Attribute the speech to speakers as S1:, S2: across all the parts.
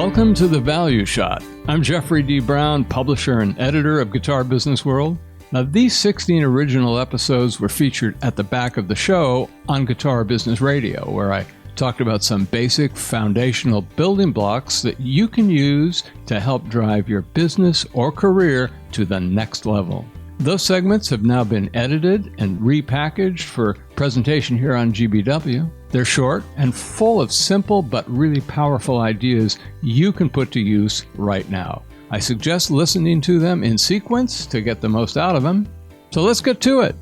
S1: Welcome to The Value Shot. I'm Jeffrey D. Brown, publisher and editor of Guitar Business World. Now, these 16 original episodes were featured at the back of the show on Guitar Business Radio, where I talked about some basic foundational building blocks that you can use to help drive your business or career to the next level. Those segments have now been edited and repackaged for presentation here on GBW. They're short and full of simple but really powerful ideas you can put to use right now. I suggest listening to them in sequence to get the most out of them. So let's get to it.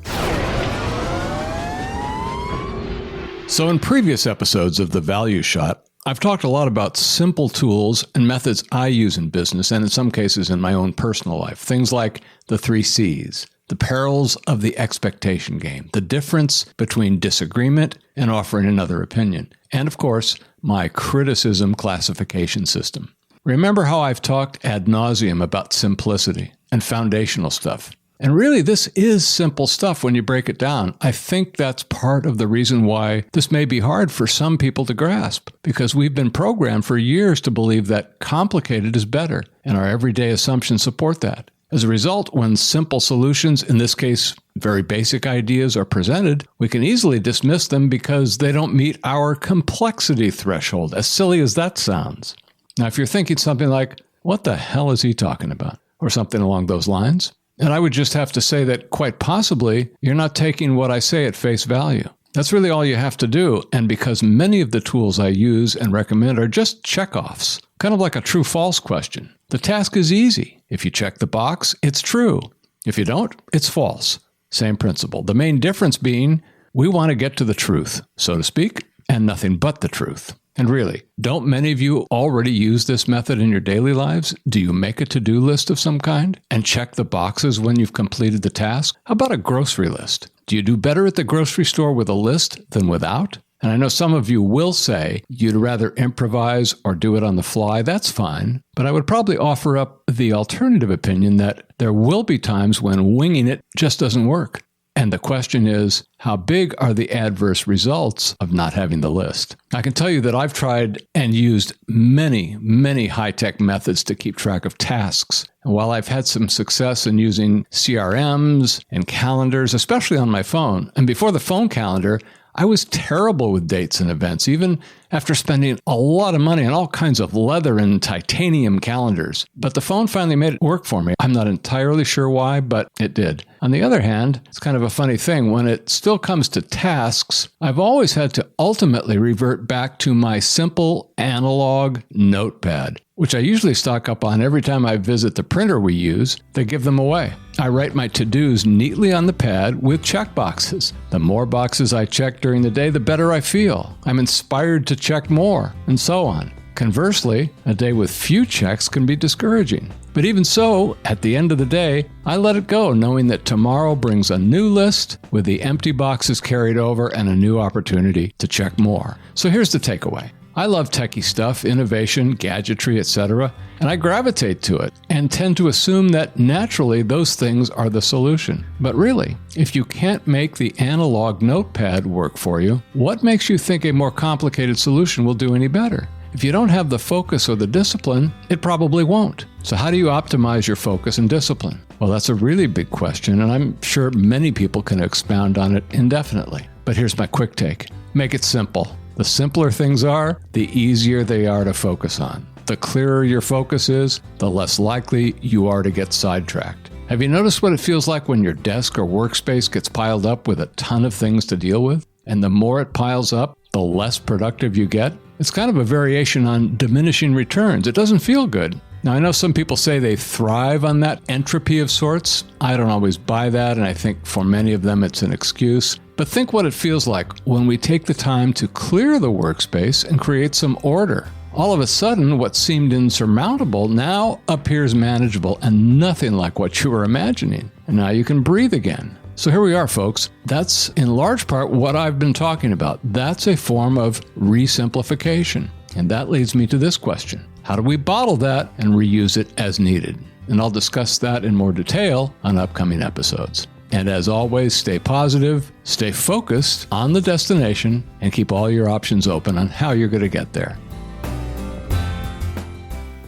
S1: So in previous episodes of The Value Shot, I've talked a lot about simple tools and methods I use in business and in some cases in my own personal life. Things like the 3 C's, the perils of the expectation game, the difference between disagreement and offering another opinion, and of course, my criticism classification system. Remember how I've talked ad nauseum about simplicity and foundational stuff. And really, this is simple stuff when you break it down. I think that's part of the reason why this may be hard for some people to grasp, because we've been programmed for years to believe that complicated is better, and our everyday assumptions support that. As a result, when simple solutions, in this case, very basic ideas, are presented, we can easily dismiss them because they don't meet our complexity threshold, as silly as that sounds. Now, if you're thinking something like, what the hell is he talking about? Or something along those lines, and I would just have to say that quite possibly you're not taking what I say at face value. That's really all you have to do, and because many of the tools I use and recommend are just checkoffs, kind of like a true-false question. The task is easy. If you check the box, it's true. If you don't, it's false. Same principle. The main difference being we want to get to the truth, so to speak, and nothing but the truth. And really, don't many of you already use this method in your daily lives? Do you make a to-do list of some kind and check the boxes when you've completed the task? How about a grocery list? Do you do better at the grocery store with a list than without? And I know some of you will say you'd rather improvise or do it on the fly. That's fine. But I would probably offer up the alternative opinion that there will be times when winging it just doesn't work. And the question is, how big are the adverse results of not having the list? I can tell you that I've tried and used many high-tech methods to keep track of tasks. And while I've had some success in using CRMs and calendars, especially on my phone, and before the phone calendar, I was terrible with dates and events, even after spending a lot of money on all kinds of leather and titanium calendars. But the phone finally made it work for me. I'm not entirely sure why, but it did. On the other hand, it's kind of a funny thing. When it still comes to tasks, I've always had to ultimately revert back to my simple analog notepad, which I usually stock up on every time I visit the printer we use. They give them away. I write my to-dos neatly on the pad with check boxes. The more boxes I check during the day, the better I feel. I'm inspired to check more, and so on. Conversely, a day with few checks can be discouraging. But even so, at the end of the day, I let it go, knowing that tomorrow brings a new list with the empty boxes carried over and a new opportunity to check more. So here's the takeaway. I love techie stuff, innovation, gadgetry, etc., and I gravitate to it and tend to assume that naturally those things are the solution. But really, if you can't make the analog notepad work for you, what makes you think a more complicated solution will do any better? If you don't have the focus or the discipline, it probably won't. So how do you optimize your focus and discipline? Well, that's a really big question, and I'm sure many people can expound on it indefinitely. But here's my quick take. Make it simple. The simpler things are, the easier they are to focus on. The clearer your focus is, the less likely you are to get sidetracked. Have you noticed what it feels like when your desk or workspace gets piled up with a ton of things to deal with? And the more it piles up, the less productive you get? It's kind of a variation on diminishing returns. It doesn't feel good. Now, I know some people say they thrive on that entropy of sorts. I don't always buy that, and I think for many of them it's an excuse. But think what it feels like when we take the time to clear the workspace and create some order. All of a sudden, what seemed insurmountable now appears manageable and nothing like what you were imagining. And now you can breathe again. So here we are, folks. That's in large part what I've been talking about. That's a form of re-simplification. And that leads me to this question. How do we bottle that and reuse it as needed? And I'll discuss that in more detail on upcoming episodes. And as always, stay positive, stay focused on the destination, and keep all your options open on how you're going to get there.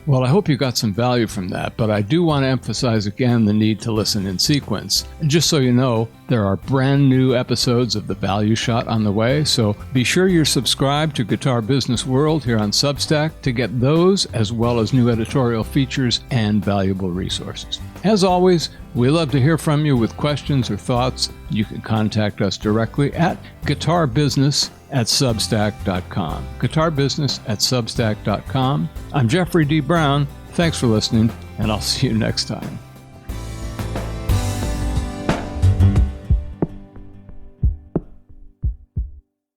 S1: Well, I hope you got some value from that, but I do want to emphasize again the need to listen in sequence. And just so you know, there are brand new episodes of The Value Shot on the way, so be sure you're subscribed to Guitar Business World here on Substack to get those as well as new editorial features and valuable resources. As always, we love to hear from you with questions or thoughts. You can contact us directly at guitarbusiness@substack.com. guitarbusiness@substack.com. I'm Jeffrey D. Brown. Thanks for listening, and I'll see you next time.